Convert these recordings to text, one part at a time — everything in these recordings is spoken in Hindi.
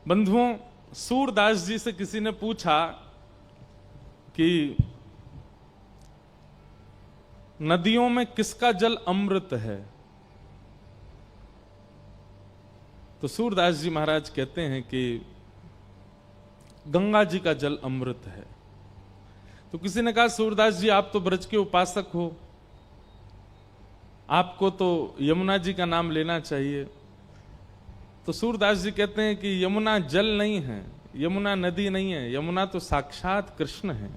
बंधुओं, सूरदास जी से किसी ने पूछा कि नदियों में किसका जल अमृत है? तो सूरदास जी महाराज कहते हैं कि गंगा जी का जल अमृत है। तो किसी ने कहा, सूरदास जी आप तो ब्रज के उपासक हो, आपको तो यमुना जी का नाम लेना चाहिए। तो सूरदास जी कहते हैं कि यमुना जल नहीं है, यमुना नदी नहीं है, यमुना तो साक्षात कृष्ण है।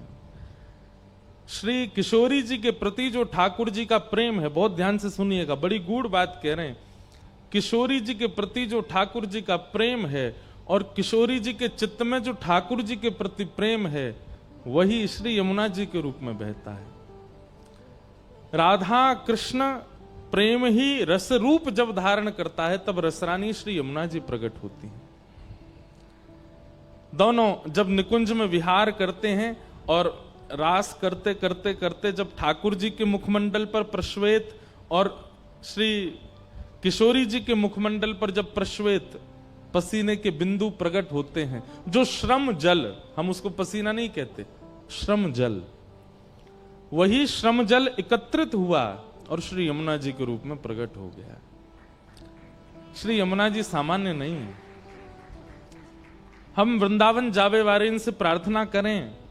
श्री किशोरी जी के प्रति जो ठाकुर जी का प्रेम है, बहुत ध्यान से सुनिएगा, बड़ी गूढ़ बात कह रहे हैं। किशोरी जी के प्रति जो ठाकुर जी का प्रेम है और किशोरी जी के चित्त में जो ठाकुर जी के प्रति प्रेम है, वही श्री यमुना जी के रूप में बहता है। राधा कृष्ण प्रेम ही रस रूप जब धारण करता है, तब रसरानी श्री यमुना जी प्रकट होती हैं। दोनों जब निकुंज में विहार करते हैं और रास करते करते करते जब ठाकुर जी के मुखमंडल पर प्रश्वेत और श्री किशोरी जी के मुखमंडल पर जब प्रश्वेत पसीने के बिंदु प्रकट होते हैं, जो श्रम जल, हम उसको पसीना नहीं कहते, श्रम जल, वही श्रम जल एकत्रित हुआ और श्री यमुना जी के रूप में प्रकट हो गया। श्री यमुना जी सामान्य नहीं है। हम वृंदावन जावे वाले इनसे प्रार्थना करें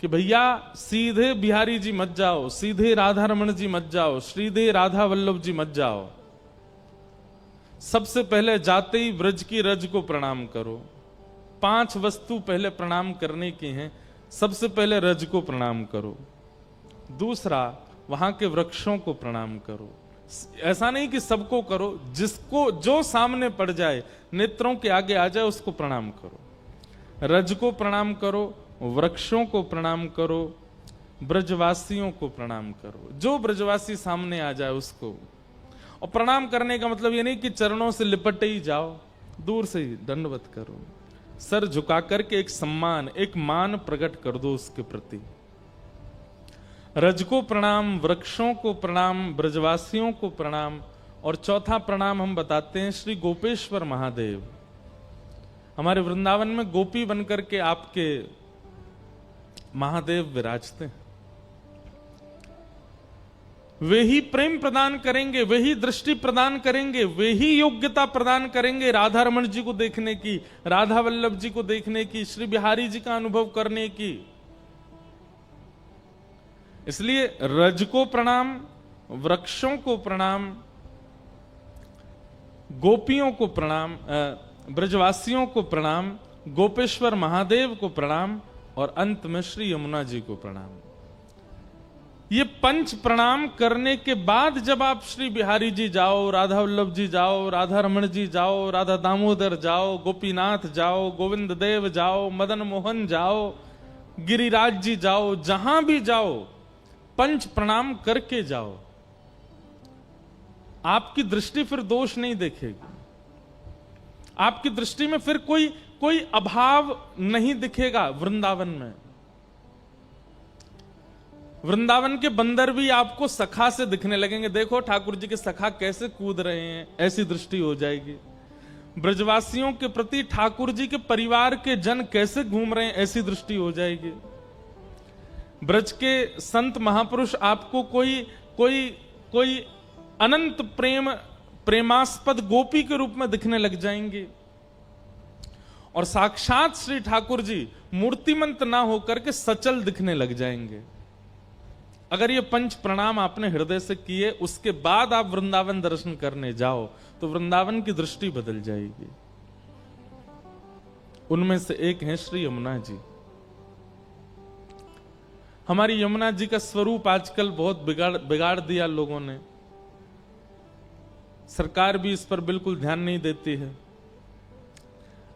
कि भैया सीधे बिहारी जी मत जाओ, सीधे राधा रमण जी मत जाओ, सीधे राधा वल्लभ जी मत जाओ। सबसे पहले जाते ही ब्रज की रज को प्रणाम करो। 5 वस्तु पहले प्रणाम करने की हैं। सबसे पहले रज को प्रणाम करो, दूसरा वहां के वृक्षों को प्रणाम करो। ऐसा नहीं कि सबको करो, जिसको जो सामने पड़ जाए, नेत्रों के आगे आ जाए, उसको प्रणाम करो। रज को प्रणाम करो, वृक्षों को प्रणाम करो, ब्रजवासियों को प्रणाम करो। जो ब्रजवासी सामने आ जाए उसको। और प्रणाम करने का मतलब ये नहीं कि चरणों से लिपटे ही जाओ, दूर से ही दंडवत करो। सर झुका करके एक सम्मान, एक मान प्रकट कर दो उसके प्रति। रज को प्रणाम, वृक्षों को प्रणाम, ब्रजवासियों को प्रणाम। और चौथा प्रणाम हम बताते हैं श्री गोपेश्वर महादेव। हमारे वृंदावन में गोपी बनकर के आपके महादेव विराजते हैं। वे ही प्रेम प्रदान करेंगे, वे ही दृष्टि प्रदान करेंगे, वे ही योग्यता प्रदान करेंगे राधा रमण जी को देखने की, राधा वल्लभ जी को देखने की, श्री बिहारी जी का अनुभव करने की। इसलिए रज को प्रणाम, वृक्षों को प्रणाम, गोपियों को प्रणाम, ब्रजवासियों को प्रणाम, गोपेश्वर महादेव को प्रणाम और अंत में श्री यमुना जी को प्रणाम। ये 5 प्रणाम करने के बाद जब आप श्री बिहारी जी जाओ, राधा वल्लभ जी जाओ, राधा रमण जी जाओ, राधा दामोदर जाओ, गोपीनाथ जाओ, गोविंद देव जाओ, मदन मोहन जाओ, गिरिराज जी जाओ, जहां भी जाओ 5 प्रणाम करके जाओ। आपकी दृष्टि फिर दोष नहीं देखेगी, आपकी दृष्टि में फिर कोई अभाव नहीं दिखेगा। वृंदावन में, वृंदावन के बंदर भी आपको सखा से दिखने लगेंगे। देखो ठाकुर जी के सखा कैसे कूद रहे हैं, ऐसी दृष्टि हो जाएगी। ब्रजवासियों के प्रति ठाकुर जी के परिवार के जन कैसे घूम रहे हैं, ऐसी दृष्टि हो जाएगी। ब्रज के संत महापुरुष आपको कोई अनंत प्रेमास्पद गोपी के रूप में दिखने लग जाएंगे। और साक्षात श्री ठाकुर जी मूर्तिमंत ना होकर के सचल दिखने लग जाएंगे। अगर ये 5 प्रणाम आपने हृदय से किए, उसके बाद आप वृंदावन दर्शन करने जाओ तो वृंदावन की दृष्टि बदल जाएगी। उनमें से एक है श्री यमुना जी। हमारी यमुना जी का स्वरूप आजकल बहुत बिगाड़ दिया लोगों ने। सरकार भी इस पर बिल्कुल ध्यान नहीं देती है।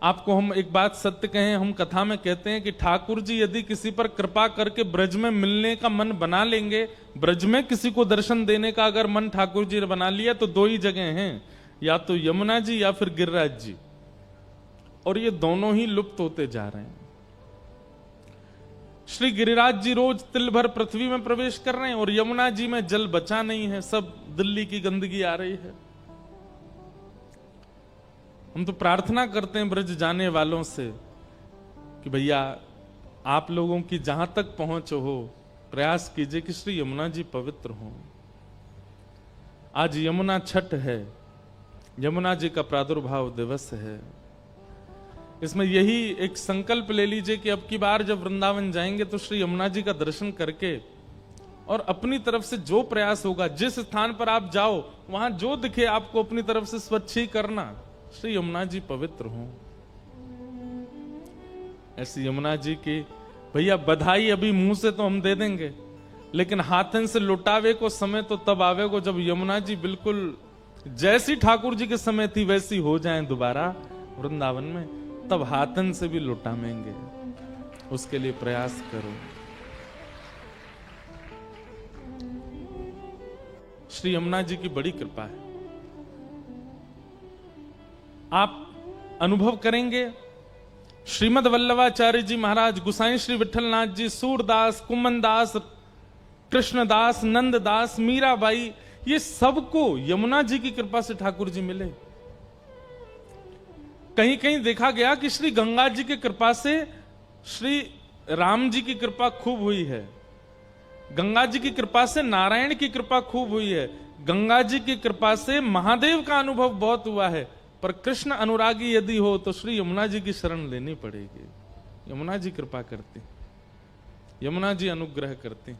आपको हम एक बात सत्य कहें, हम कथा में कहते हैं कि ठाकुर जी यदि किसी पर कृपा करके ब्रज में मिलने का मन बना लेंगे, ब्रज में किसी को दर्शन देने का अगर मन ठाकुर जी ने बना लिया, तो 2 ही जगह हैं, या तो यमुना जी या फिर गिरिराज जी। और ये दोनों ही लुप्त होते जा रहे हैं। श्री गिरिराज जी रोज तिल भर पृथ्वी में प्रवेश कर रहे हैं और यमुना जी में जल बचा नहीं है, सब दिल्ली की गंदगी आ रही है। हम तो प्रार्थना करते हैं ब्रज जाने वालों से कि भैया आप लोगों की जहां तक पहुंच हो, प्रयास कीजिए कि श्री यमुना जी पवित्र हों। आज यमुना छठ है, यमुना जी का प्रादुर्भाव दिवस है। इसमें यही एक संकल्प ले लीजिए कि अब की बार जब वृंदावन जाएंगे तो श्री यमुना जी का दर्शन करके और अपनी तरफ से जो प्रयास होगा, जिस स्थान पर आप जाओ वहां जो दिखे आपको अपनी तरफ से स्वच्छ ही करना, श्री यमुना जी पवित्र हों। ऐसी यमुना जी की भैया बधाई अभी मुंह से तो हम दे देंगे, लेकिन हाथन से लुटावे को समय तो तब आवेगो जब यमुना जी बिल्कुल जैसी ठाकुर जी के समय थी वैसी हो जाएं दोबारा वृंदावन में, तब हाथन से भी लुटावेंगे। उसके लिए प्रयास करो। श्री यमुना जी की बड़ी कृपा है। आप अनुभव करेंगे श्रीमद वल्लभाचार्य जी महाराज, गुसाई श्री विठलनाथ जी, सूरदास, कुमनदास, कृष्णदास, नंददास, मीराबाई, ये सबको यमुना जी की कृपा से ठाकुर जी मिले। कहीं कहीं देखा गया कि श्री गंगा जी की कृपा से श्री राम जी की कृपा खूब हुई है, गंगा जी की कृपा से नारायण की कृपा खूब हुई है, गंगा जी की कृपा से महादेव का अनुभव बहुत हुआ है। पर कृष्ण अनुरागी यदि हो तो श्री यमुना जी की शरण लेनी पड़ेगी। यमुना जी कृपा करती, यमुना जी अनुग्रह करती।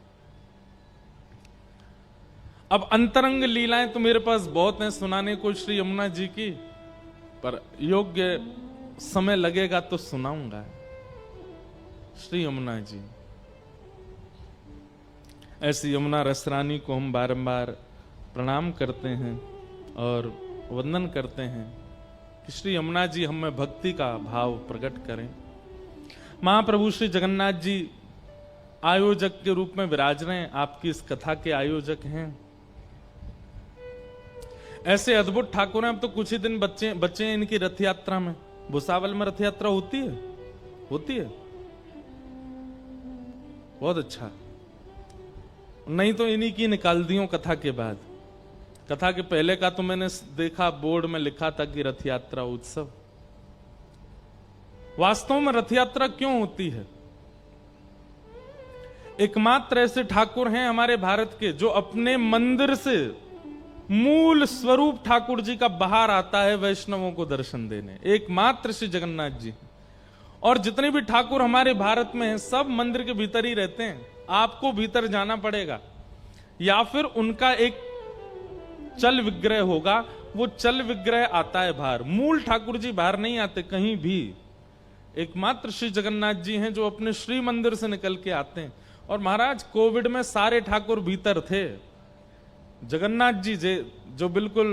अब अंतरंग लीलाएं तो मेरे पास बहुत हैं सुनाने को श्री यमुना जी की, पर योग्य समय लगेगा तो सुनाऊंगा। श्री यमुना जी, ऐसी यमुना रसरानी को हम बारंबार प्रणाम करते हैं और वंदन करते हैं कि श्री यमुना जी हमें भक्ति का भाव प्रकट करें। महाप्रभु श्री जगन्नाथ जी आयोजक के रूप में विराज रहे हैं, आपकी इस कथा के आयोजक हैं। ऐसे अद्भुत ठाकुर हैं। अब तो कुछ ही दिन बच्चे हैं इनकी रथ यात्रा में। भुसावल में रथ यात्रा होती है, होती है, बहुत अच्छा। नहीं तो इन्हीं की निकाल दियो कथा के बाद। कथा के पहले का तो मैंने देखा बोर्ड में लिखा था कि रथ यात्रा उत्सव। वास्तव में रथ यात्रा क्यों होती है? एकमात्र ऐसे ठाकुर हैं हमारे भारत के जो अपने मंदिर से मूल स्वरूप ठाकुर जी का बाहर आता है वैष्णवों को दर्शन देने, एकमात्र श्री जगन्नाथ जी। और जितने भी ठाकुर हमारे भारत में हैं सब मंदिर के भीतर ही रहते हैं। आपको भीतर जाना पड़ेगा या फिर उनका एक चल विग्रह होगा, वो चल विग्रह आता है बाहर। मूल ठाकुर जी बाहर नहीं आते कहीं भी। एकमात्र श्री जगन्नाथ जी हैं जो अपने श्री मंदिर से निकल के आते हैं। और महाराज कोविड में सारे ठाकुर भीतर थे। जगन्नाथ जी जो बिल्कुल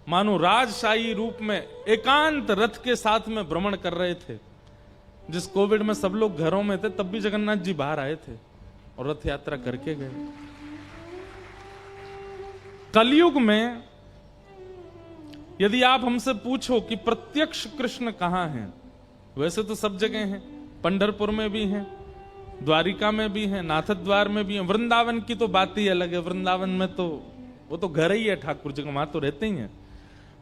मानो राजशाही रूप में एकांत रथ के साथ में भ्रमण कर रहे थे। जिस कोविड में सब लोग घरों में थे तब भी जगन्नाथ जी बाहर आए थे और रथ यात्रा करके गए। कलयुग में यदि आप हमसे पूछो कि प्रत्यक्ष कृष्ण कहां हैं, वैसे तो सब जगह हैं। पंढरपुर में भी हैं, द्वारिका में भी हैं, नाथद्वार में भी हैं। वृंदावन की तो बात ही अलग है। वृंदावन में तो वो तो घर ही है ठाकुर जी का, वहां तो रहते ही हैं।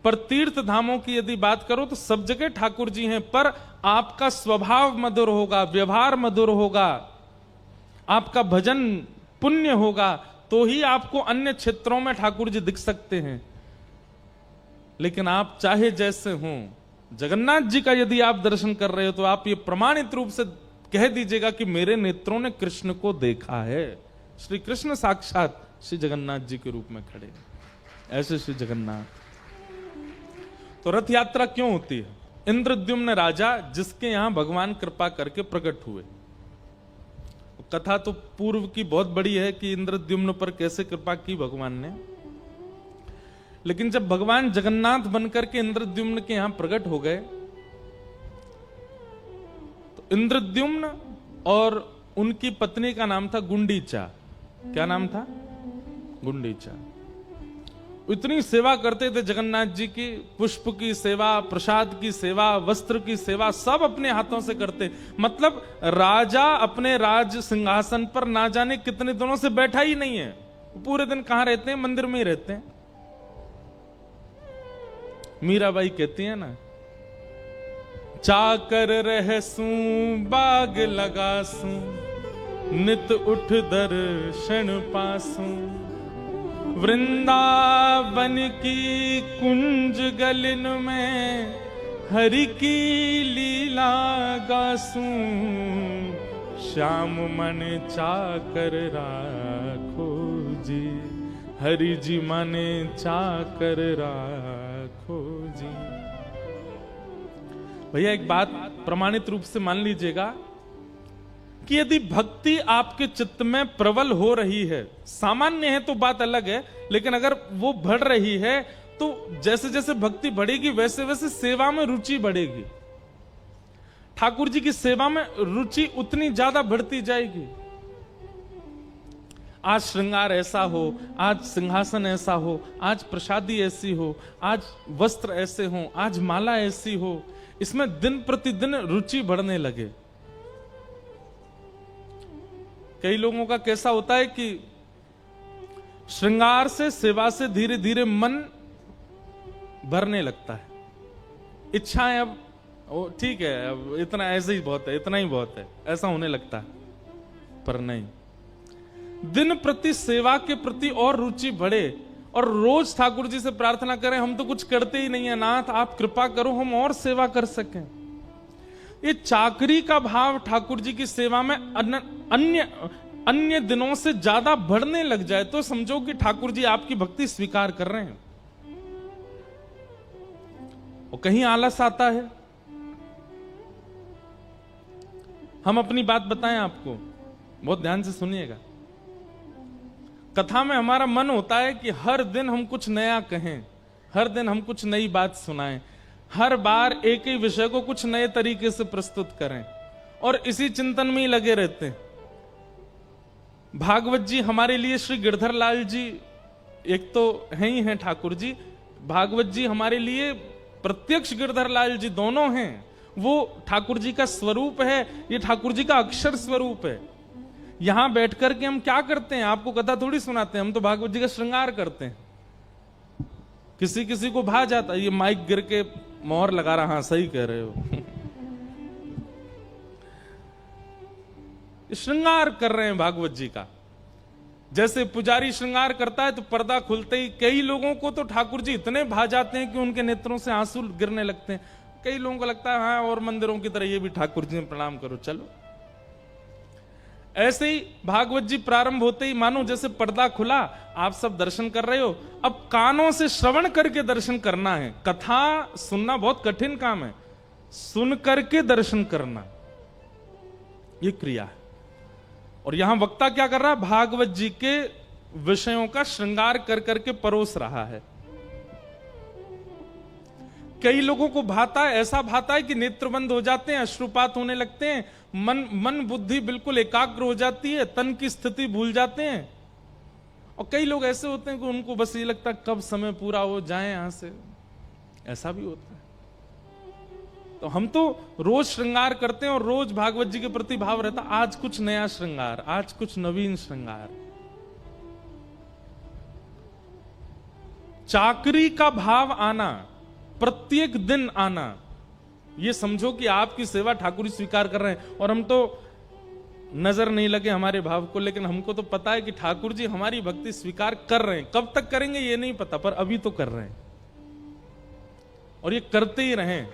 पर तीर्थ धामों की यदि बात करो तो सब जगह ठाकुर जी हैं। पर आपका स्वभाव मधुर होगा, व्यवहार मधुर होगा, आपका भजन पुण्य होगा तो ही आपको अन्य क्षेत्रों में ठाकुर जी दिख सकते हैं। लेकिन आप चाहे जैसे हों, जगन्नाथ जी का यदि आप दर्शन कर रहे हो तो आप ये प्रमाणित रूप से कह दीजिएगा कि मेरे नेत्रों ने कृष्ण को देखा है। श्री कृष्ण साक्षात श्री जगन्नाथ जी के रूप में खड़े, ऐसे श्री जगन्नाथ। तो रथ यात्रा क्यों होती है? इंद्रद्युम्न राजा जिसके यहां भगवान कृपा करके प्रकट हुए। कथा तो पूर्व की बहुत बड़ी है कि इंद्रद्युम्न पर कैसे कृपा की भगवान ने। लेकिन जब भगवान जगन्नाथ बनकर के इंद्रद्युम्न के यहां प्रकट हो गए तो इंद्रद्युम्न और उनकी पत्नी का नाम था गुंडीचा। क्या नाम था? गुंडीचा। इतनी सेवा करते थे जगन्नाथ जी की, पुष्प की सेवा, प्रसाद की सेवा, वस्त्र की सेवा सब अपने हाथों से करते। मतलब राजा अपने राज सिंहासन पर ना जाने कितने दिनों से बैठा ही नहीं है। पूरे दिन कहां रहते हैं? मंदिर में ही रहते हैं। मीराबाई कहती है ना, चाकर रहसूं बाग लगासूं, नित उठ दर्शन पासूं, वृंदावन की कुंज गलिन में हरि की लीला गासूं, श्याम मन चाकर राखो जी, हरि जी मन चाकर राखो जी। भैया एक बात प्रमाणित रूप से मान लीजिएगा कि यदि भक्ति आपके चित्त में प्रबल हो रही है, सामान्य है तो बात अलग है, लेकिन अगर वो बढ़ रही है तो जैसे जैसे भक्ति बढ़ेगी वैसे वैसे सेवा में रुचि बढ़ेगी, ठाकुर जी की सेवा में रुचि उतनी ज्यादा बढ़ती जाएगी। आज श्रृंगार ऐसा हो, आज सिंहासन ऐसा हो, आज प्रसादी ऐसी हो, आज वस्त्र ऐसे हो, आज माला ऐसी हो, इसमें दिन प्रतिदिन रुचि बढ़ने लगे। कई लोगों का कैसा होता है कि श्रृंगार से, सेवा से धीरे धीरे मन भरने लगता है, इच्छाएं अब ठीक है, अब इतना ऐसे ही बहुत है, इतना ही बहुत है, ऐसा होने लगता है। पर नहीं, दिन प्रति सेवा के प्रति और रुचि बढ़े और रोज ठाकुर जी से प्रार्थना करें, हम तो कुछ करते ही नहीं है नाथ, आप कृपा करो हम और सेवा कर सकें। ये चाकरी का भाव ठाकुर जी की सेवा में अन्य दिनों से ज्यादा बढ़ने लग जाए तो समझो कि ठाकुर जी आपकी भक्ति स्वीकार कर रहे हैं। और कहीं आलस आता है। हम अपनी बात बताएं आपको, बहुत ध्यान से सुनिएगा। कथा में हमारा मन होता है कि हर दिन हम कुछ नया कहें, हर दिन हम कुछ नई बात सुनाएं, हर बार एक ही विषय को कुछ नए तरीके से प्रस्तुत करें और इसी चिंतन में ही लगे रहते हैं। भागवत जी हमारे लिए श्री गिरधर लाल जी एक तो हैं ही हैं ठाकुर जी, भागवत जी हमारे लिए प्रत्यक्ष गिरधर लाल जी दोनों हैं। वो ठाकुर जी का स्वरूप है, ये ठाकुर जी का अक्षर स्वरूप है। यहां बैठ करके हम क्या करते हैं, आपको कथा थोड़ी सुनाते हैं, हम तो भागवत जी का श्रृंगार करते हैं। किसी किसी को भा जाता है, ये माइक गिर के मोहर लगा रहा, हाँ सही कह रहे हो श्रृंगार कर रहे हैं भागवत जी का। जैसे पुजारी श्रृंगार करता है तो पर्दा खुलते ही कई लोगों को तो ठाकुर जी इतने भा जाते हैं कि उनके नेत्रों से आंसू गिरने लगते हैं। कई लोगों को लगता है हाँ और मंदिरों की तरह ये भी ठाकुर जी में प्रणाम करो, चलो। ऐसे ही भागवत जी प्रारंभ होते ही मानो जैसे पर्दा खुला, आप सब दर्शन कर रहे हो, अब कानों से श्रवण करके दर्शन करना है। कथा सुनना बहुत कठिन काम है, सुन करके दर्शन करना ये क्रिया है। और यहां वक्ता क्या कर रहा है, भागवत जी के विषयों का श्रृंगार कर करके परोस रहा है। कई लोगों को भाता है, ऐसा भाता है कि नेत्र बंद हो जाते हैं, अश्रुपात होने लगते हैं, मन बुद्धि बिल्कुल एकाग्र हो जाती है, तन की स्थिति भूल जाते हैं। और कई लोग ऐसे होते हैं कि उनको बस ये लगता है कब समय पूरा हो जाए यहां से, ऐसा भी होता है। तो हम तो रोज श्रृंगार करते हैं और रोज भागवत जी के प्रति भाव रहता, आज कुछ नया श्रृंगार, आज कुछ नवीन श्रृंगार। चाकरी का भाव आना, प्रत्येक दिन आना, ये समझो कि आपकी सेवा ठाकुर जी स्वीकार कर रहे हैं। और हम तो नजर नहीं लगे हमारे भाव को, लेकिन हमको तो पता है कि ठाकुर जी हमारी भक्ति स्वीकार कर रहे हैं। कब तक करेंगे ये नहीं पता, पर अभी तो कर रहे हैं और ये करते ही रहें।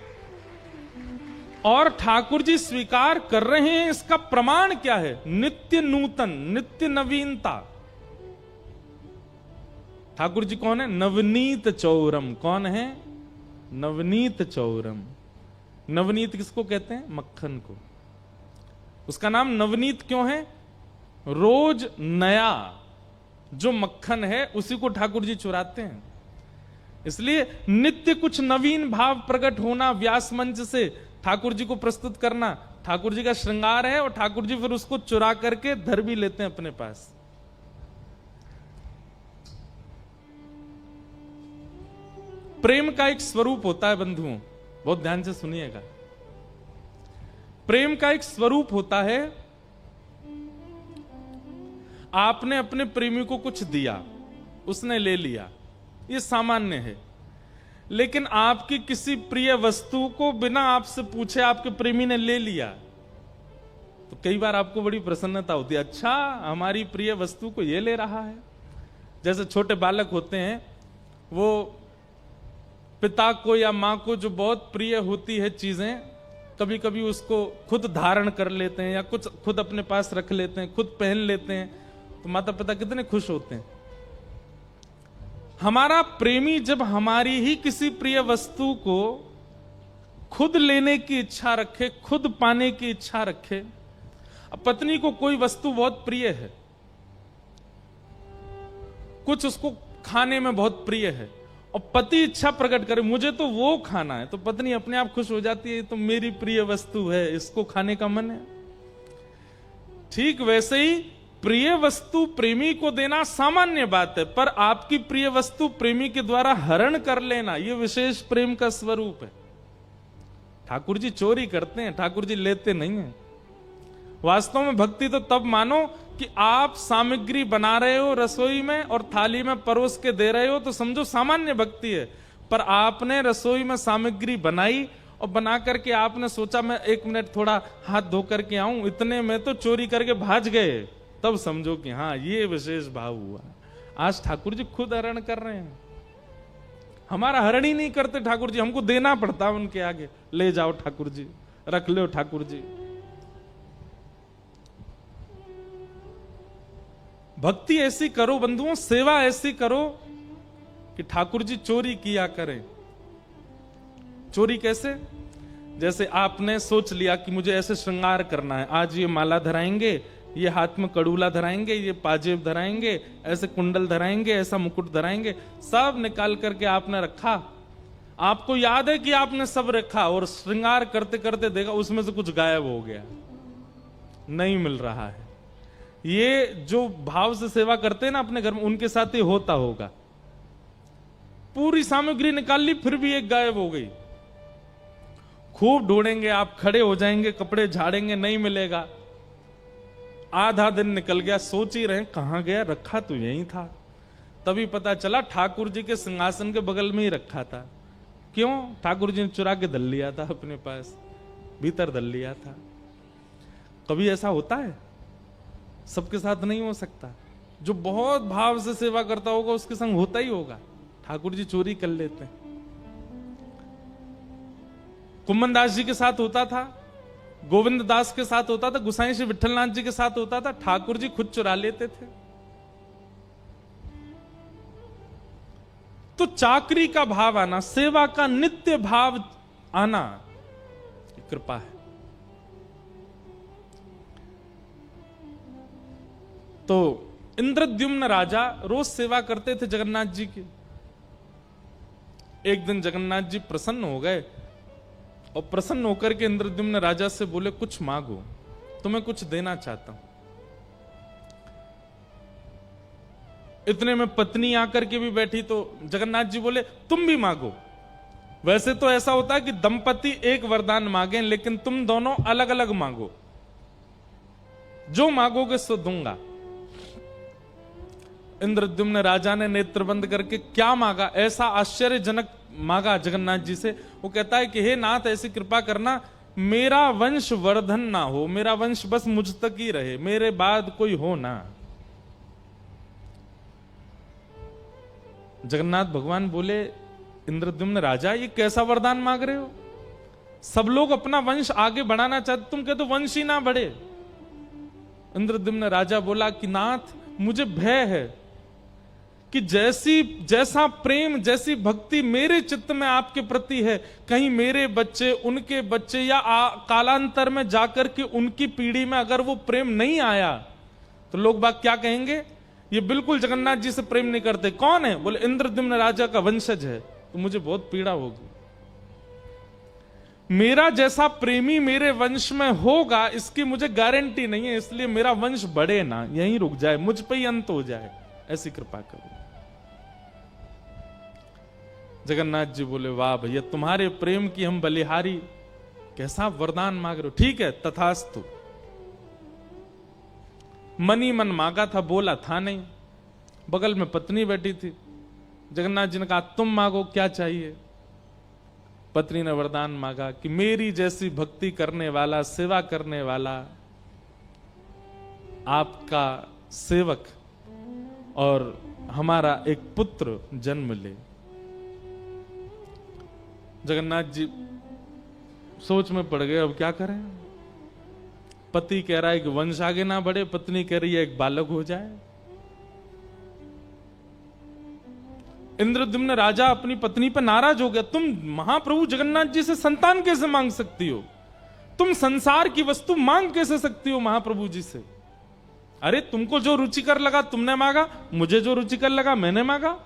और ठाकुर जी स्वीकार कर रहे हैं, इसका प्रमाण क्या है? नित्य नूतन, नित्य नवीनता। ठाकुर जी कौन है? नवनीत चौरम। कौन है? नवनीत चौरम। नवनीत किसको कहते हैं? मक्खन को। उसका नाम नवनीत क्यों है? रोज नया जो मक्खन है उसी को ठाकुर जी चुराते हैं, इसलिए नित्य कुछ नवीन भाव प्रकट होना, व्यास मंच से ठाकुर जी को प्रस्तुत करना ठाकुर जी का श्रृंगार है। और ठाकुर जी फिर उसको चुरा करके धर भी लेते हैं अपने पास। प्रेम का एक स्वरूप होता है बंधुओं, बहुत ध्यान से सुनिएगा। प्रेम का एक स्वरूप होता है, आपने अपने प्रेमी को कुछ दिया, उसने ले लिया, ये सामान्य है। लेकिन आपकी किसी प्रिय वस्तु को बिना आपसे पूछे आपके प्रेमी ने ले लिया, तो कई बार आपको बड़ी प्रसन्नता होती है, अच्छा हमारी प्रिय वस्तु को ये ले रहा है। जैसे छोटे बालक होते हैं, वो पिता को या माँ को जो बहुत प्रिय होती है चीजें, कभी कभी उसको खुद धारण कर लेते हैं या कुछ खुद अपने पास रख लेते हैं, खुद पहन लेते हैं, तो माता पिता कितने खुश होते हैं। हमारा प्रेमी जब हमारी ही किसी प्रिय वस्तु को खुद लेने की इच्छा रखे, खुद पाने की इच्छा रखे। अब पत्नी को कोई वस्तु बहुत प्रिय है, कुछ उसको खाने में बहुत प्रिय है, और पति इच्छा प्रकट करे मुझे तो वो खाना है, तो पत्नी अपने आप खुश हो जाती है, तो मेरी प्रिय वस्तु है, इसको खाने का मन है। ठीक वैसे ही प्रिय वस्तु प्रेमी को देना सामान्य बात है, पर आपकी प्रिय वस्तु प्रेमी के द्वारा हरण कर लेना, यह विशेष प्रेम का स्वरूप है। ठाकुर जी चोरी करते हैं, ठाकुर जी लेते नहीं हैं। वास्तव में भक्ति तो तब मानो कि आप सामग्री बना रहे हो रसोई में और थाली में परोस के दे रहे हो, तो समझो सामान्य भक्ति है। पर आपने रसोई में सामग्री बनाई और बना करके आपने सोचा मैं 1 मिनट थोड़ा हाथ धो करके आऊं, इतने में तो चोरी करके भाज गए, तब समझो कि हाँ ये विशेष भाव हुआ। आज ठाकुर जी खुद हरण कर रहे हैं, हमारा हरण ही नहीं करते ठाकुर जी, हमको देना पड़ता उनके आगे, ले जाओ ठाकुर जी, रख लो ठाकुर जी। भक्ति ऐसी करो बंधुओं, सेवा ऐसी करो कि ठाकुर जी चोरी किया करें। चोरी कैसे? जैसे आपने सोच लिया कि मुझे ऐसे श्रृंगार करना है, आज ये माला धराएंगे, ये हाथ में कड़ूला धराएंगे, ये पाजेब धराएंगे, ऐसे कुंडल धराएंगे, ऐसा मुकुट धराएंगे, सब निकाल करके आपने रखा। आपको याद है कि आपने सब रखा, और श्रृंगार करते करते देखा उसमें से कुछ गायब हो गया, नहीं मिल रहा है। ये जो भाव से सेवा करते हैं ना अपने घर में, उनके साथ ही होता होगा। पूरी सामग्री निकाल ली, फिर भी एक गायब हो गई। खूब ढूंढेंगे, आप खड़े हो जाएंगे, कपड़े झाड़ेंगे, नहीं मिलेगा। आधा दिन निकल गया, सोच ही रहे कहां गया, रखा तो यहीं था। तभी पता चला ठाकुर जी के सिंहासन के बगल में ही रखा था। क्यों? ठाकुर जी ने चुरा के धर लिया था, अपने पास भीतर धर लिया था। कभी ऐसा होता है? सबके साथ नहीं हो सकता। जो बहुत भाव से सेवा करता होगा उसके संग होता ही होगा। ठाकुर जी चोरी कर लेते हैं। कुम्मन दास जी के साथ होता था, गोविंद दास के साथ होता था, गुसाई श्री विठलनाथ जी के साथ होता था, ठाकुर जी खुद चुरा लेते थे। तो चाकरी का भाव आना, सेवा का नित्य भाव आना कृपा है। तो इंद्रद्युम्न राजा रोज सेवा करते थे जगन्नाथ जी की। एक दिन जगन्नाथ जी प्रसन्न हो गए और प्रसन्न होकर के इंद्रद्युम्न राजा से बोले कुछ मांगो, तुम्हें कुछ देना चाहता हूं। इतने में पत्नी आकर के भी बैठी, तो जगन्नाथ जी बोले तुम भी मांगो। वैसे तो ऐसा होता है कि दंपति एक वरदान मांगे, लेकिन तुम दोनों अलग अलग मांगो, जो मांगोगे सो दूंगा। इंद्रद्युम्न राजा ने नेत्र बंद करके क्या मांगा, ऐसा आश्चर्यजनक मांगा जगन्नाथ जी से। वो कहता है कि हे नाथ, ऐसी कृपा करना मेरा वंश वर्धन ना हो, मेरा वंश बस मुझ तक ही रहे, मेरे बाद कोई हो ना। जगन्नाथ भगवान बोले इंद्रद्युम्न राजा, ये कैसा वरदान मांग रहे हो? सब लोग अपना वंश आगे बढ़ाना चाहते, तुम कहते वंश ही ना बढ़े। इंद्रद्युम्न राजा बोला कि नाथ, मुझे भय है कि जैसा प्रेम, जैसी भक्ति मेरे चित्त में आपके प्रति है, कहीं मेरे बच्चे, उनके बच्चे या कालांतर में जाकर के उनकी पीढ़ी में अगर वो प्रेम नहीं आया तो लोग बाग क्या कहेंगे, ये बिल्कुल जगन्नाथ जी से प्रेम नहीं करते। कौन है? बोले इंद्रद्युम्न राजा का वंशज है, तो मुझे बहुत पीड़ा होगी। मेरा जैसा प्रेमी मेरे वंश में होगा इसकी मुझे गारंटी नहीं है, इसलिए मेरा वंश बढ़े ना, यहीं रुक जाए, मुझ पे ही अंत हो जाए, ऐसी कृपा करो। जगन्नाथ जी बोले वाह भैया, तुम्हारे प्रेम की हम बलिहारी, कैसा वरदान मांग रहे हो। ठीक है, तथास्तु। मनी मन मांगा था, बोला था नहीं। बगल में पत्नी बैठी थी। जगन्नाथ जी ने कहा तुम मांगो, क्या चाहिए? पत्नी ने वरदान मांगा कि मेरी जैसी भक्ति करने वाला, सेवा करने वाला आपका सेवक और हमारा एक पुत्र जन्म ले। जगन्नाथ जी सोच में पड़ गए, अब क्या करें। पति कह रहा है कि वंश आगे ना बढ़े, पत्नी कह रही है एक बालक हो जाए। इंद्रद्युम्न राजा अपनी पत्नी पर नाराज हो गया, तुम महाप्रभु जगन्नाथ जी से संतान कैसे मांग सकती हो? तुम संसार की वस्तु मांग कैसे सकती हो महाप्रभु जी से? अरे तुमको जो रुचिकर लगा तुमने मांगा, मुझे जो रुचिकर लगा मैंने मांगा।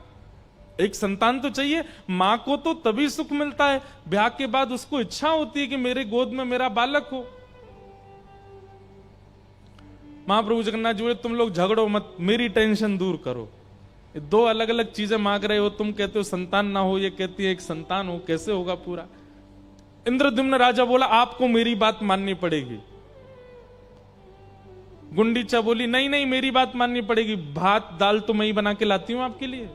एक संतान तो चाहिए। मां को तो तभी सुख मिलता है, ब्याह के बाद उसको इच्छा होती है कि मेरे गोद में मेरा बालक हो। महाप्रभु जगन्नाथ जी बोले, तुम लोग झगड़ो मत, मेरी टेंशन दूर करो। दो अलग अलग चीजें मांग रहे हो, तुम कहते हो संतान ना हो, ये कहती है एक संतान हो, कैसे होगा पूरा? इंद्रद्युम्न राजा बोला, आपको मेरी बात माननी पड़ेगी। गुंडीचा बोली, नहीं नहीं मेरी बात माननी पड़ेगी, भात दाल तो मैं ही बना के लाती हूं आपके लिए।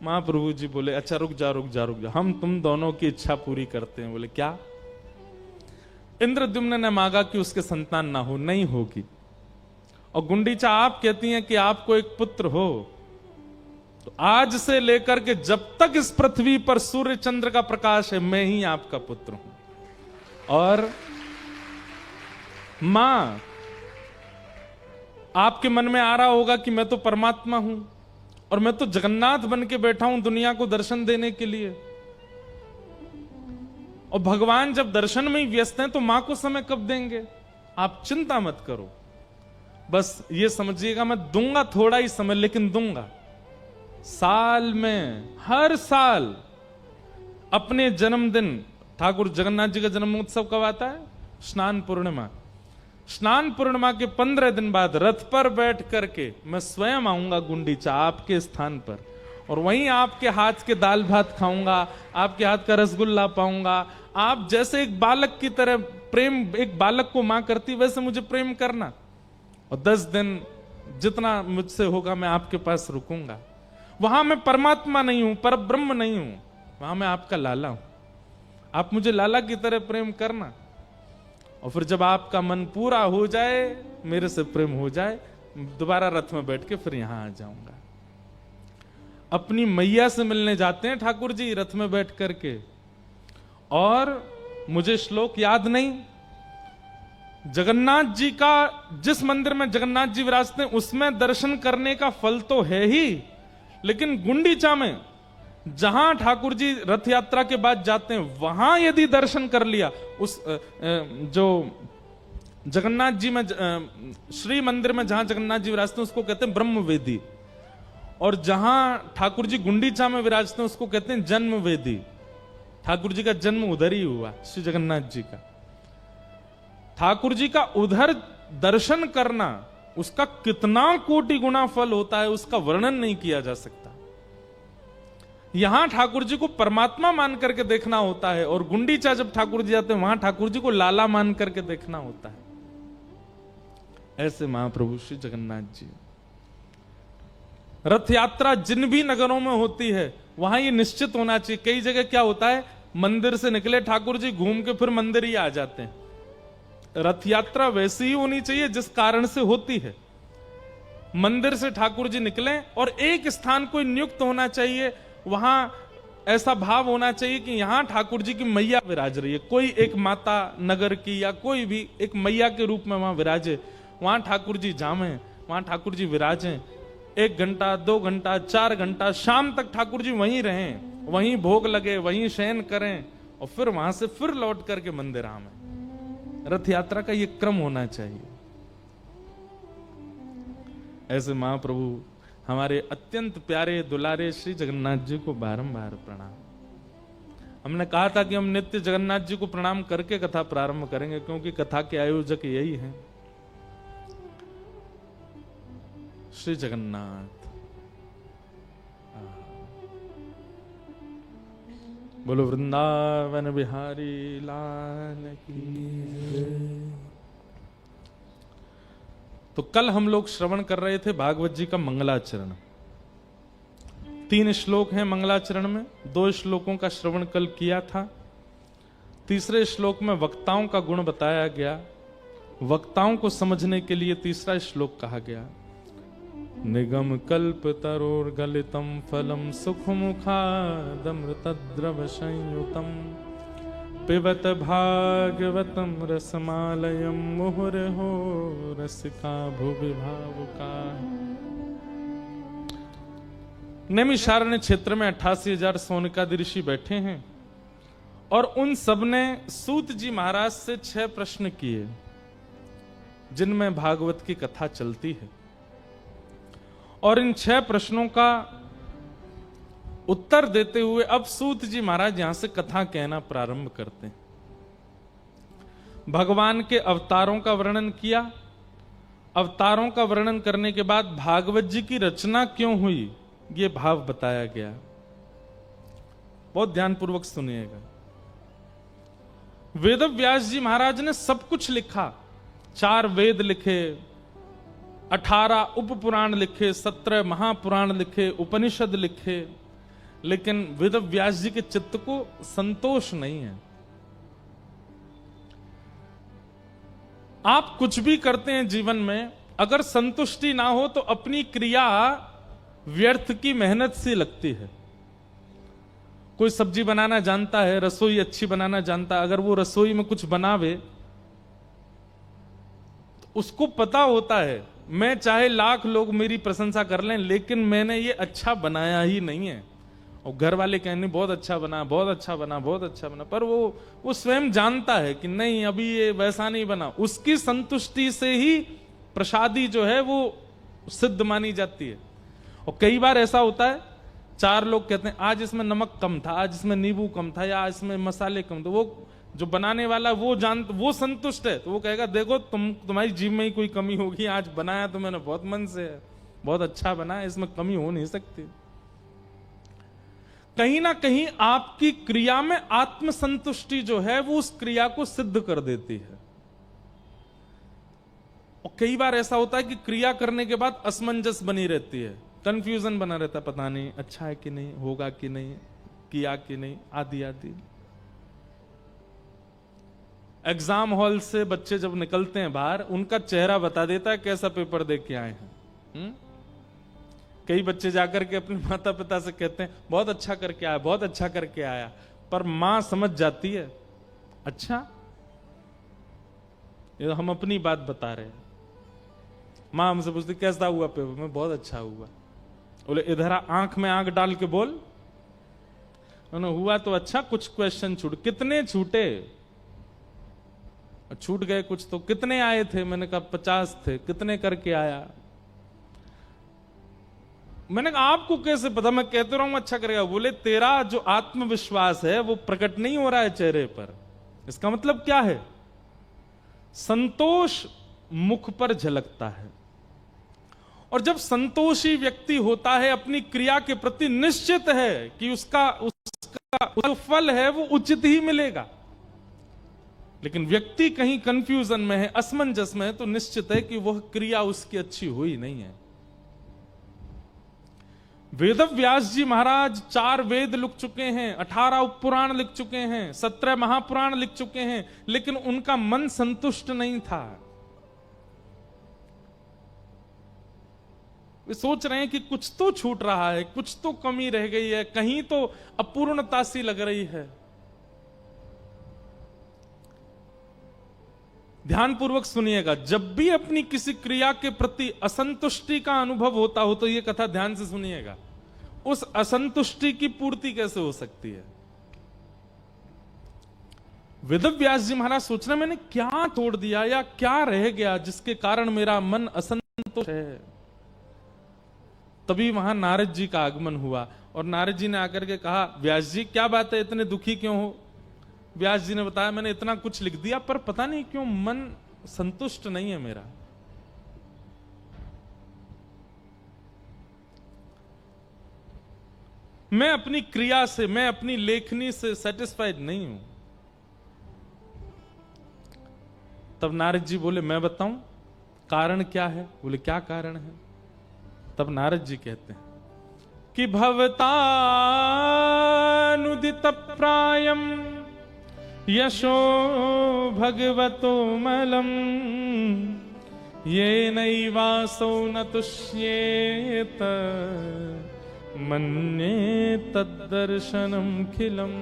महाप्रभु जी बोले, अच्छा रुक जा, हम तुम दोनों की इच्छा पूरी करते हैं। बोले क्या? इंद्रद्युम्न ने मांगा कि उसके संतान ना हो, नहीं होगी। और गुंडीचा आप कहती हैं कि आपको एक पुत्र हो, तो आज से लेकर के जब तक इस पृथ्वी पर सूर्य चंद्र का प्रकाश है, मैं ही आपका पुत्र हूं। और मां, आपके मन में आ रहा होगा कि मैं तो परमात्मा हूं और मैं तो जगन्नाथ बन के बैठा हूं दुनिया को दर्शन देने के लिए, और भगवान जब दर्शन में ही व्यस्त हैं तो मां को समय कब देंगे? आप चिंता मत करो, बस ये समझिएगा मैं दूंगा थोड़ा ही समय, लेकिन दूंगा। साल में हर साल अपने जन्मदिन, ठाकुर जगन्नाथ जी का जन्म उत्सव कब आता है? स्नान पूर्णिमा। स्नान पूर्णिमा के 15 दिन बाद रथ पर बैठ करके मैं स्वयं आऊंगा गुंडीचा आपके स्थान पर, और वहीं आपके हाथ के दाल भात खाऊंगा, आपके हाथ का रसगुल्ला पाऊंगा। आप जैसे एक बालक की तरह प्रेम एक बालक को मां करती, वैसे मुझे प्रेम करना, और 10 दिन जितना मुझसे होगा मैं आपके पास रुकूंगा। वहां मैं परमात्मा नहीं हूं, पर ब्रह्म नहीं हूं, वहां मैं आपका लाला हूं। आप मुझे लाला की तरह प्रेम करना, और फिर जब आपका मन पूरा हो जाए, मेरे से प्रेम हो जाए, दोबारा रथ में बैठ के फिर यहां आ जाऊंगा। अपनी मैया से मिलने जाते हैं ठाकुर जी रथ में बैठ करके, और मुझे श्लोक याद नहीं, जगन्नाथ जी का जिस मंदिर में जगन्नाथ जी विराजते हैं उसमें दर्शन करने का फल तो है ही, लेकिन गुंडीचा में जहां ठाकुर जी रथ यात्रा के बाद जाते हैं वहां यदि दर्शन कर लिया, उस जो जगन्नाथ जी में श्री मंदिर में जहां जगन्नाथ जी विराजते हैं उसको कहते हैं ब्रह्मवेदी, और जहां ठाकुर जी गुंडीचा में विराजते हैं उसको कहते हैं जन्मवेदी। ठाकुर जी का जन्म उधर ही हुआ, श्री जगन्नाथ जी का। ठाकुर जी का उधर दर्शन करना, उसका कितना कोटि गुना फल होता है, उसका वर्णन नहीं किया जा सकता। यहां ठाकुर जी को परमात्मा मान करके देखना होता है, और गुंडीचा जब ठाकुर जी जाते हैं वहां ठाकुर जी को लाला मान करके देखना होता है। ऐसे महाप्रभु श्री जगन्नाथ जी। रथ यात्रा जिन भी नगरों में होती है वहां ये निश्चित होना चाहिए। कई जगह क्या होता है, मंदिर से निकले ठाकुर जी घूम के फिर मंदिर ही आ जाते हैं। रथ यात्रा वैसी ही होनी चाहिए जिस कारण से होती है। मंदिर से ठाकुर जी निकले और एक स्थान कोई नियुक्त होना चाहिए, वहां ऐसा भाव होना चाहिए कि यहां ठाकुर जी की मैया विराज रही है, कोई एक माता नगर की या कोई भी एक मैया के रूप में वहां विराजे, वहां ठाकुर जी जामे, वहां ठाकुर जी विराजें। 1 घंटा 2 घंटा 4 घंटा शाम तक ठाकुर जी वहीं रहें, वहीं भोग लगे, वहीं शयन करें, और फिर वहां से फिर लौट करके मंदिर आवे। रथ यात्रा का ये क्रम होना चाहिए। ऐसे महाप्रभु हमारे अत्यंत प्यारे दुलारे श्री जगन्नाथ जी को बारंबार प्रणाम। हमने कहा था कि हम नित्य जगन्नाथ जी को प्रणाम करके कथा प्रारंभ करेंगे, क्योंकि कथा के आयोजक यही हैं, श्री जगन्नाथ। बोलो वृंदावन बिहारी लाल की जय। तो कल हम लोग श्रवण कर रहे थे भागवत जी का मंगलाचरण। 3 श्लोक हैं मंगलाचरण में, 2 श्लोकों का श्रवण कल किया था। तीसरे श्लोक में वक्ताओं का गुण बताया गया, वक्ताओं को समझने के लिए तीसरा श्लोक कहा गया। निगम कल्प तरोर गलितम फलम सुख मुखादमृत द्रव संयुतम पिबत भागवतम रसमालयम मुहुर्हो रसिका भुवि भावुका। नैमिषारण्य क्षेत्र में 88,000 सोनकादि ऋषि बैठे हैं और उन सब ने सूत जी महाराज से 6 प्रश्न किए जिनमें भागवत की कथा चलती है। और इन 6 प्रश्नों का उत्तर देते हुए अब सूत जी महाराज यहां से कथा कहना प्रारंभ करते हैं। भगवान के अवतारों का वर्णन किया। अवतारों का वर्णन करने के बाद भागवत जी की रचना क्यों हुई ये भाव बताया गया। बहुत ध्यानपूर्वक सुनिएगा। वेद व्यास जी महाराज ने सब कुछ लिखा, 4 वेद लिखे, 18 उप पुराण लिखे, 17 महापुराण लिखे, उपनिषद लिखे, लेकिन वेद व्यास जी के चित्त को संतोष नहीं है। आप कुछ भी करते हैं जीवन में, अगर संतुष्टि ना हो तो अपनी क्रिया व्यर्थ की मेहनत सी लगती है। कोई सब्जी बनाना जानता है, रसोई अच्छी बनाना जानता है, अगर वो रसोई में कुछ बनावे तो उसको पता होता है मैं चाहे लाख लोग मेरी प्रशंसा कर लें लेकिन मैंने ये अच्छा बनाया ही नहीं है। और घर वाले कहने बहुत अच्छा बना, बहुत अच्छा बना, बहुत अच्छा बना, पर वो स्वयं जानता है कि नहीं अभी ये वैसा नहीं बना। उसकी संतुष्टि से ही प्रसादी जो है वो सिद्ध मानी जाती है। और कई बार ऐसा होता है, 4 लोग कहते हैं आज इसमें नमक कम था, आज इसमें नींबू कम था, या आज इसमें मसाले कम, तो वो जो बनाने वाला वो संतुष्ट है, तो वो कहेगा देखो तुम्हारी जीभ में ही कोई कमी होगी, आज बनाया तो मैंने बहुत मन से है, बहुत अच्छा बना है, इसमें कमी हो नहीं सकती। कहीं ना कहीं आपकी क्रिया में आत्मसंतुष्टि जो है वो उस क्रिया को सिद्ध कर देती है। और कई बार ऐसा होता है कि क्रिया करने के बाद असमंजस बनी रहती है, कंफ्यूजन बना रहता है, पता नहीं अच्छा है कि नहीं, होगा कि नहीं, किया कि नहीं, आदि आदि। एग्जाम हॉल से बच्चे जब निकलते हैं बाहर, उनका चेहरा बता देता है कैसा पेपर दे के आए हैं। कई बच्चे जाकर के अपने माता पिता से कहते हैं बहुत अच्छा करके आया, बहुत अच्छा करके आया, पर मां समझ जाती है अच्छा ये हम अपनी बात बता रहे हैं। मां हमसे पूछती कैसा हुआ पेपर में, बहुत अच्छा हुआ। बोले इधर आंख में आंख डाल के बोल, हुआ तो अच्छा, कुछ क्वेश्चन छूट, कितने छूटे, छूट गए कुछ तो, कितने आए थे, मैंने कहा 50 थे, कितने करके आया, मैंने कहा आपको कैसे पता, मैं कहते रहूं अच्छा करेगा। बोले तेरा जो आत्मविश्वास है वो प्रकट नहीं हो रहा है चेहरे पर। इसका मतलब क्या है, संतोष मुख पर झलकता है। और जब संतोषी व्यक्ति होता है, अपनी क्रिया के प्रति निश्चित है कि उसका जो फल है वो उचित ही मिलेगा। लेकिन व्यक्ति कहीं कंफ्यूजन में है, असमंजस में है, तो निश्चित है कि वह क्रिया उसकी अच्छी हुई नहीं है। वेद व्यास जी महाराज 4 वेद लिख चुके हैं, 18 उपपुराण लिख चुके हैं, 17 महापुराण लिख चुके हैं, लेकिन उनका मन संतुष्ट नहीं था। वे सोच रहे हैं कि कुछ तो छूट रहा है, कुछ तो कमी रह गई है, कहीं तो अपूर्णता सी लग रही है। ध्यानपूर्वक सुनिएगा, जब भी अपनी किसी क्रिया के प्रति असंतुष्टि का अनुभव होता हो तो यह कथा ध्यान से सुनिएगा, उस असंतुष्टि की पूर्ति कैसे हो सकती है। वेद व्यास जी महाराज सोच रहे मैंने क्या तोड़ दिया या क्या रह गया जिसके कारण मेरा मन असंतुष्ट है। तभी वहां नारद जी का आगमन हुआ और नारद जी ने आकर के कहा व्यास जी क्या बात है, इतने दुखी क्यों हो। व्यास जी ने बताया मैंने इतना कुछ लिख दिया पर पता नहीं क्यों मन संतुष्ट नहीं है मेरा। मैं अपनी क्रिया से, मैं अपनी लेखनी से सेटिस्फाइड नहीं हूं। तब नारद जी बोले मैं बताऊं कारण क्या है। बोले क्या कारण है। तब नारद जी कहते हैं कि भवतानुदित प्रायम यशो भगवतो मलम ये नैवासो न तुष्येत मन्ये तद्दर्शनम खिलम।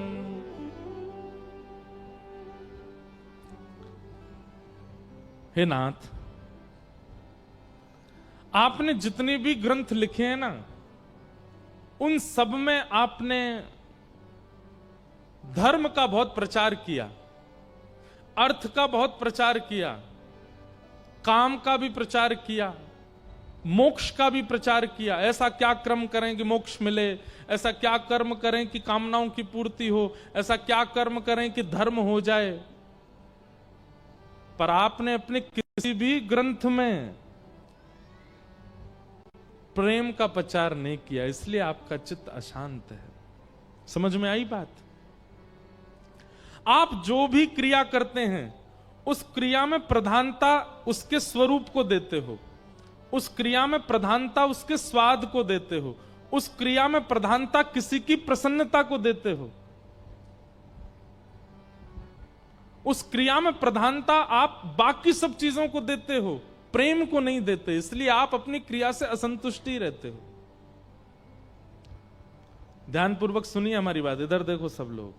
हे नाथ, आपने जितने भी ग्रंथ लिखे हैं ना, उन सब में आपने धर्म का बहुत प्रचार किया, अर्थ का बहुत प्रचार किया, काम का भी प्रचार किया, मोक्ष का भी प्रचार किया। ऐसा क्या कर्म करें कि मोक्ष मिले, ऐसा क्या कर्म करें कि कामनाओं की पूर्ति हो, ऐसा क्या कर्म करें कि धर्म हो जाए। पर आपने अपने किसी भी ग्रंथ में प्रेम का प्रचार नहीं किया, इसलिए आपका चित्त अशांत है। समझ में आई बात? आप जो भी क्रिया करते हैं उस क्रिया में प्रधानता उसके स्वरूप को देते हो, उस क्रिया में प्रधानता उसके स्वाद को देते हो, उस क्रिया में प्रधानता किसी की प्रसन्नता को देते हो, उस क्रिया में प्रधानता आप बाकी सब चीजों को देते हो, प्रेम को नहीं देते। इसलिए आप अपनी क्रिया से असंतुष्टि रहते हो। ध्यानपूर्वक सुनिए हमारी बात, इधर देखो सब लोग।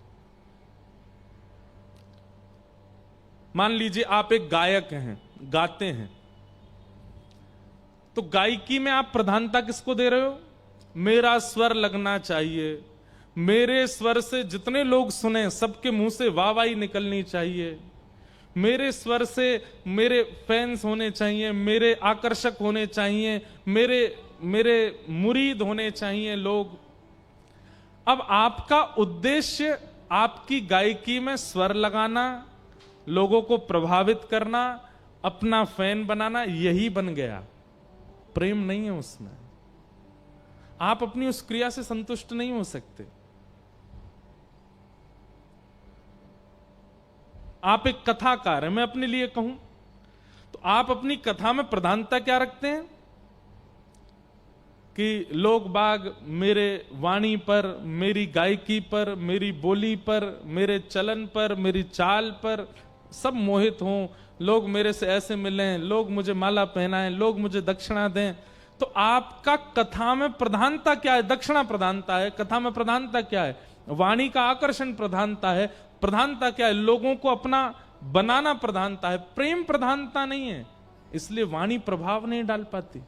मान लीजिए आप एक गायक हैं, गाते हैं, तो गायकी में आप प्रधानता किसको दे रहे हो? मेरा स्वर लगना चाहिए, मेरे स्वर से जितने लोग सुने सबके मुंह से वाहवाही निकलनी चाहिए, मेरे स्वर से मेरे फैंस होने चाहिए, मेरे आकर्षक होने चाहिए, मेरे मुरीद होने चाहिए लोग। अब आपका उद्देश्य आपकी गायकी में स्वर लगाना, लोगों को प्रभावित करना, अपना फैन बनाना, यही बन गया। प्रेम नहीं है उसमें। आप अपनी उस क्रिया से संतुष्ट नहीं हो सकते। आप एक कथाकार हैं, मैं अपने लिए कहूं तो आप अपनी कथा में प्रधानता क्या रखते हैं कि लोग बाग मेरे वाणी पर, मेरी गायकी पर, मेरी बोली पर, मेरे चलन पर, मेरी चाल पर सब मोहित हों, लोग मेरे से ऐसे मिलें, लोग मुझे माला पहनाएं, लोग मुझे दक्षिणा दें। तो आपका कथा में प्रधानता क्या है? दक्षिणा प्रधानता है। कथा में प्रधानता क्या है? वाणी का आकर्षण प्रधानता है। प्रधानता क्या है? लोगों को अपना बनाना प्रधानता है। प्रेम प्रधानता नहीं है, इसलिए वाणी प्रभाव नहीं डाल पाती।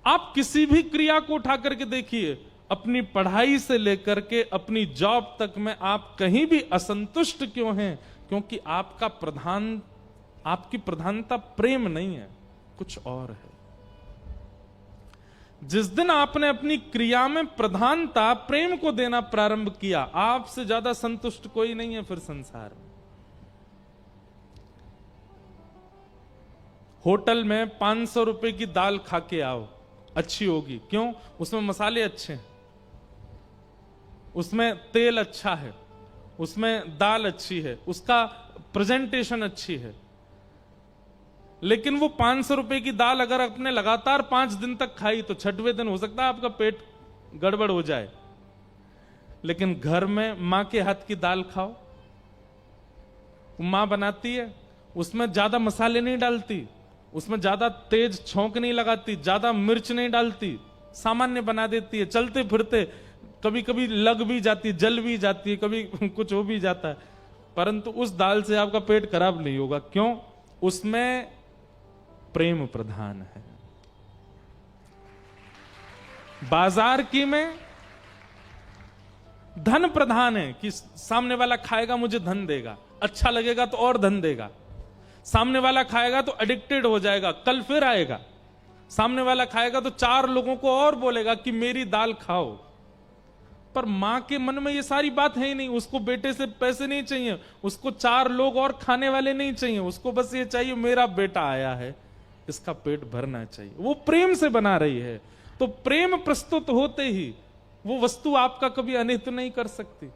आप किसी भी क्रिया को उठा करके देखिए, अपनी पढ़ाई से लेकर के अपनी जॉब तक में आप कहीं भी असंतुष्ट क्यों हैं? क्योंकि आपकी प्रधानता प्रेम नहीं है, कुछ और है। जिस दिन आपने अपनी क्रिया में प्रधानता प्रेम को देना प्रारंभ किया, आपसे ज्यादा संतुष्ट कोई नहीं है फिर संसार में। होटल में 500 रुपए की दाल खा के आओ, अच्छी होगी। क्यों? उसमें मसाले अच्छे हैं, उसमें तेल अच्छा है, उसमें दाल अच्छी है, उसका प्रेजेंटेशन अच्छी है। लेकिन वो 500 रुपए की दाल अगर आपने लगातार 5 दिन तक खाई तो 6वें दिन हो सकता है आपका पेट गड़बड़ हो जाए। लेकिन घर में मां के हाथ की दाल खाओ, मां बनाती है, उसमें ज्यादा मसाले नहीं डालती, उसमें ज्यादा तेज छौंक नहीं लगाती, ज्यादा मिर्च नहीं डालती, सामान्य बना देती है। चलते फिरते कभी कभी लग भी जाती है, जल भी जाती है, कभी कुछ हो भी जाता है, परंतु उस दाल से आपका पेट खराब नहीं होगा। क्यों? उसमें प्रेम प्रधान है। बाजार की में धन प्रधान है कि सामने वाला खाएगा मुझे धन देगा, अच्छा लगेगा तो और धन देगा। सामने वाला खाएगा तो एडिक्टेड हो जाएगा, कल फिर आएगा। सामने वाला खाएगा तो 4 लोगों को और बोलेगा कि मेरी दाल खाओ। पर मां के मन में ये सारी बात है ही नहीं। उसको बेटे से पैसे नहीं चाहिए, उसको 4 लोग और खाने वाले नहीं चाहिए, उसको बस ये चाहिए मेरा बेटा आया है, इसका पेट भरना चाहिए। वो प्रेम से बना रही है। तो प्रेम प्रस्तुत होते ही वो वस्तु आपका कभी अनिष्ट नहीं कर सकती।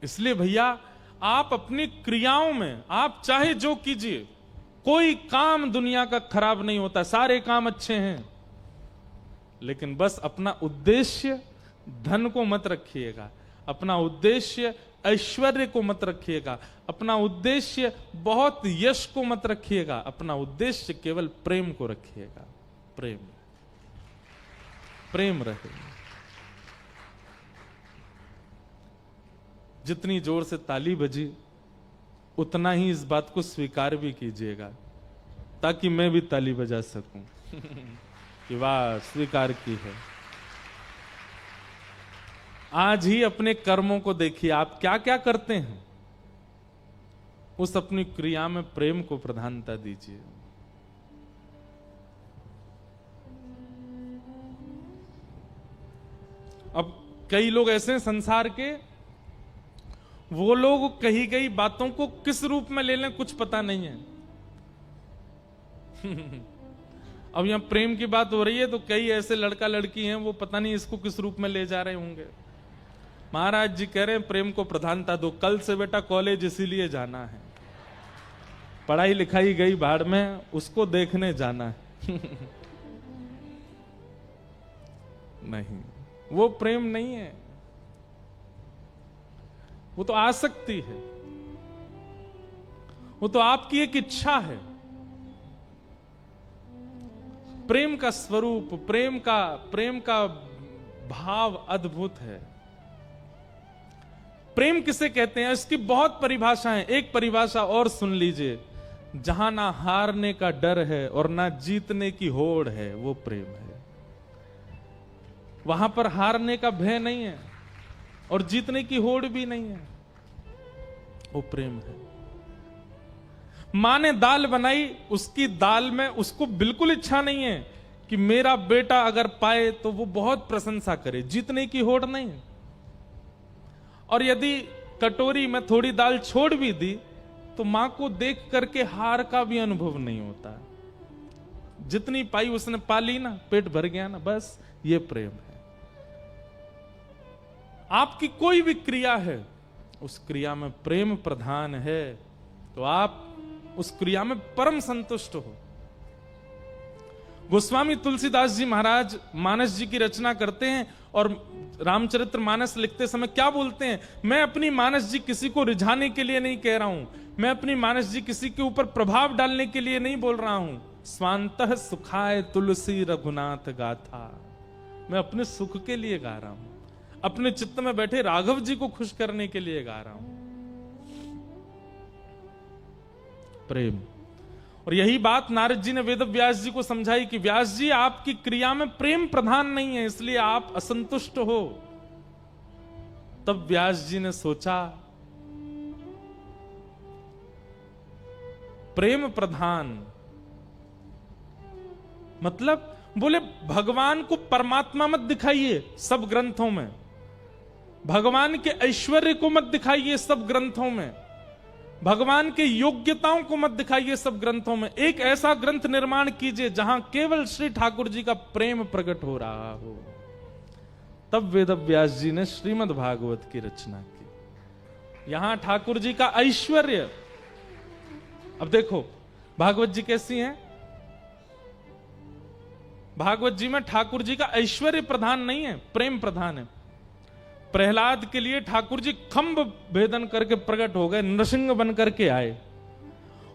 इसलिए भैया, आप अपनी क्रियाओं में आप चाहे जो कीजिए, कोई काम दुनिया का खराब नहीं होता, सारे काम अच्छे हैं, लेकिन बस अपना उद्देश्य धन को मत रखिएगा, अपना उद्देश्य ऐश्वर्य को मत रखिएगा, अपना उद्देश्य बहुत यश को मत रखिएगा, अपना उद्देश्य केवल प्रेम को रखिएगा। प्रेम, प्रेम रहे। जितनी जोर से ताली बजी उतना ही इस बात को स्वीकार भी कीजिएगा, ताकि मैं भी ताली बजा सकूं कि वाह, स्वीकार की है। आज ही अपने कर्मों को देखिए, आप क्या क्या करते हैं, उस अपनी क्रिया में प्रेम को प्रधानता दीजिए। अब कई लोग ऐसे हैं संसार के, वो लोग कही गई बातों को किस रूप में ले लें कुछ पता नहीं है। अब यहां प्रेम की बात हो रही है तो कई ऐसे लड़का लड़की हैं, वो पता नहीं इसको किस रूप में ले जा रहे होंगे। महाराज जी कह रहे हैं प्रेम को प्रधानता दो, कल से बेटा कॉलेज इसीलिए जाना है, पढ़ाई लिखाई गई भाड़ में, उसको देखने जाना है। नहीं, वो प्रेम नहीं है, वो तो आसक्ति है, वो तो आपकी एक इच्छा है। प्रेम का स्वरूप, प्रेम का भाव अद्भुत है। प्रेम किसे कहते हैं, इसकी बहुत परिभाषा है। एक परिभाषा और सुन लीजिए, जहां ना हारने का डर है और ना जीतने की होड़ है, वो प्रेम है। वहां पर हारने का भय नहीं है और जीतने की होड़ भी नहीं है, वो प्रेम है। मां ने दाल बनाई, उसकी दाल में उसको बिल्कुल इच्छा नहीं है कि मेरा बेटा अगर पाए तो वो बहुत प्रशंसा करे, जीतने की होड़ नहीं है। और यदि कटोरी में थोड़ी दाल छोड़ भी दी तो मां को देख करके हार का भी अनुभव नहीं होता। जितनी पाई उसने पा ली ना, पेट भर गया ना, बस ये प्रेम है। आपकी कोई भी क्रिया है, उस क्रिया में प्रेम प्रधान है तो आप उस क्रिया में परम संतुष्ट हो। गोस्वामी तुलसीदास जी महाराज मानस जी की रचना करते हैं और रामचरित्र मानस लिखते समय क्या बोलते हैं, मैं अपनी मानस जी किसी को रिझाने के लिए नहीं कह रहा हूं, मैं अपनी मानस जी किसी के ऊपर प्रभाव डालने के लिए नहीं बोल रहा हूं। स्वांतः सुखाय तुलसी रघुनाथ गाथा, मैं अपने सुख के लिए गा रहा हूं, अपने चित्त में बैठे राघव जी को खुश करने के लिए गा रहा हूं। प्रेम। और यही बात नारद जी ने वेद व्यास जी को समझाई कि व्यास जी आपकी क्रिया में प्रेम प्रधान नहीं है, इसलिए आप असंतुष्ट हो। तब व्यास जी ने सोचा प्रेम प्रधान मतलब, बोले भगवान को परमात्मा मत दिखाइए सब ग्रंथों में, भगवान के ऐश्वर्य को मत दिखाइए सब ग्रंथों में, भगवान के योग्यताओं को मत दिखाइए सब ग्रंथों में। एक ऐसा ग्रंथ निर्माण कीजिए जहां केवल श्री ठाकुर जी का प्रेम प्रकट हो रहा हो। तब वेद व्यास जी ने श्रीमद् भागवत की रचना की। यहां ठाकुर जी का ऐश्वर्य, अब देखो भागवत जी कैसी हैं, भागवत जी में ठाकुर जी का ऐश्वर्य प्रधान नहीं है, प्रेम प्रधान है। प्रहलाद के लिए ठाकुर जी खंभ भेदन करके प्रकट हो गए, नरसिंह बन करके आए।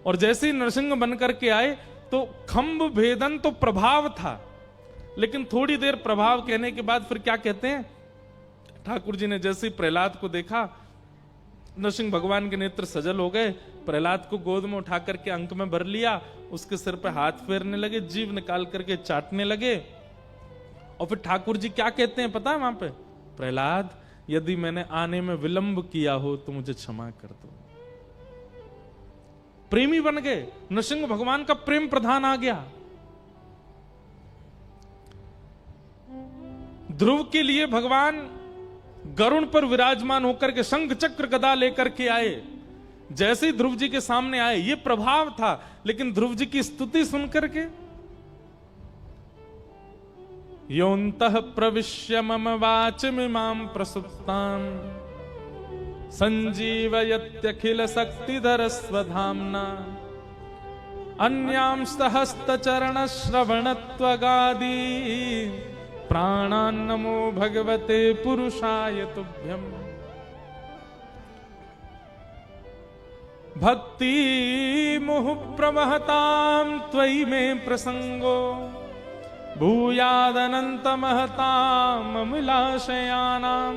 और जैसे ही नरसिंह बन करके आए तो खंभ भेदन तो प्रभाव था, लेकिन थोड़ी देर प्रभाव कहने के बाद फिर क्या कहते हैं, ठाकुर जी ने जैसे ही प्रहलाद को देखा, नरसिंह भगवान के नेत्र सजल हो गए, प्रहलाद को गोद में उठा करके अंक में भर लिया, उसके सिर पे हाथ फेरने लगे, जीभ निकाल करके चाटने लगे। और फिर ठाकुर जी क्या कहते हैं पता है वहां पे, प्रहलाद यदि मैंने आने में विलंब किया हो तो मुझे क्षमा कर दो। प्रेमी बन गए, नरसिंह भगवान का प्रेम प्रधान आ गया। ध्रुव के लिए भगवान गरुण पर विराजमान होकर के शंख चक्र गदा लेकर के आए। जैसे ही ध्रुव जी के सामने आए, ये प्रभाव था, लेकिन ध्रुव जी की स्तुति सुनकर के योऽन्तः प्रविश्य मम वाचमिमां प्रसुप्तां संजीवयत्यखिल शक्तिधर स्वधाम्ना अन्यांश हस्तचरण श्रवणत्वगादि प्राणान्नमो भगवते पुरुषाय तुभ्यम। भक्ति मुहुः प्रवहतां त्वयि मे प्रसंगो भूयादनन्तमहताम् अमलाशयानां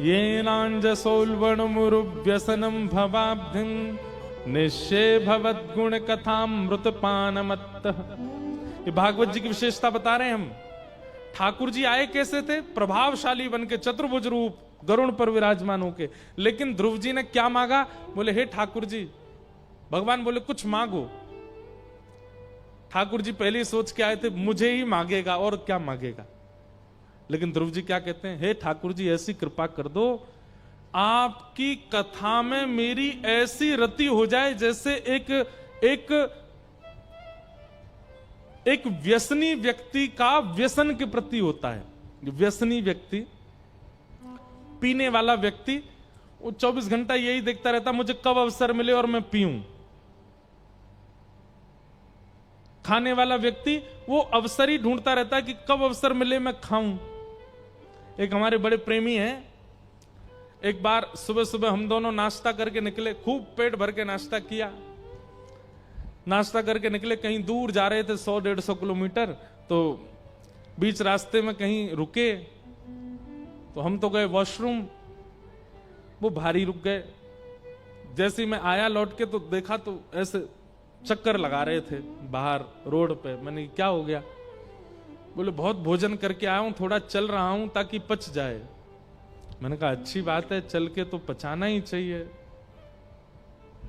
येनाञ्जसोल्बणमुरुव्यसनं भवाब्धिं निश्चय भवद्गुण कथामृतपानमत्तः। ये भागवत जी की विशेषता बता रहे हैं हम। ठाकुर जी आए कैसे थे? प्रभावशाली बन के, चतुर्भुज रूप, गरुड़ पर विराजमान होके। लेकिन ध्रुव जी ने क्या मांगा? बोले हे ठाकुर जी। भगवान बोले कुछ मांगो। ठाकुर जी पहले ही सोच के आए थे मुझे ही मांगेगा और क्या मांगेगा। लेकिन ध्रुव जी क्या कहते हैं? हे ठाकुर जी ऐसी कृपा कर दो, आपकी कथा में मेरी ऐसी रति हो जाए जैसे एक व्यसनी व्यक्ति का व्यसन के प्रति होता है। व्यसनी व्यक्ति, पीने वाला व्यक्ति, वो 24 घंटा यही देखता रहता मुझे कब अवसर मिले और मैं पीऊं। खाने वाला व्यक्ति वो अवसर ही ढूंढता रहता है कि कब अवसर मिले मैं खाऊं। एक हमारे बड़े प्रेमी हैं, एक बार सुबह सुबह हम दोनों नाश्ता करके निकले, खूब पेट भर के नाश्ता किया। नाश्ता करके निकले, कहीं दूर जा रहे थे 100-150 किलोमीटर। तो बीच रास्ते में कहीं रुके तो हम तो गए वॉशरूम, वो भारी रुक गए। जैसे ही मैं आया लौट के तो देखा तो ऐसे चक्कर लगा रहे थे बाहर रोड पे। मैंने क्या हो गया? बोले बहुत भोजन करके आया हूं, थोड़ा चल रहा हूं ताकि पच जाए। मैंने कहा अच्छी बात है, चल के तो पचाना ही चाहिए।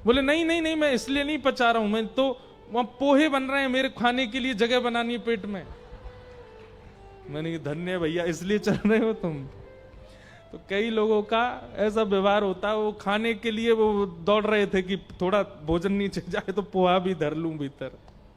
बोले नहीं नहीं नहीं, मैं इसलिए नहीं पचा रहा हूं, मैं तो वहां पोहे बन रहे हैं, मेरे खाने के लिए जगह बनानी है पेट में। मैंने कहा धन्य भैया, इसलिए चल रहे हो तुम। तो कई लोगों का ऐसा व्यवहार होता है, वो खाने के लिए वो दौड़ रहे थे कि थोड़ा भोजन नीचे जाए तो पोहा भी धर लूं भीतर।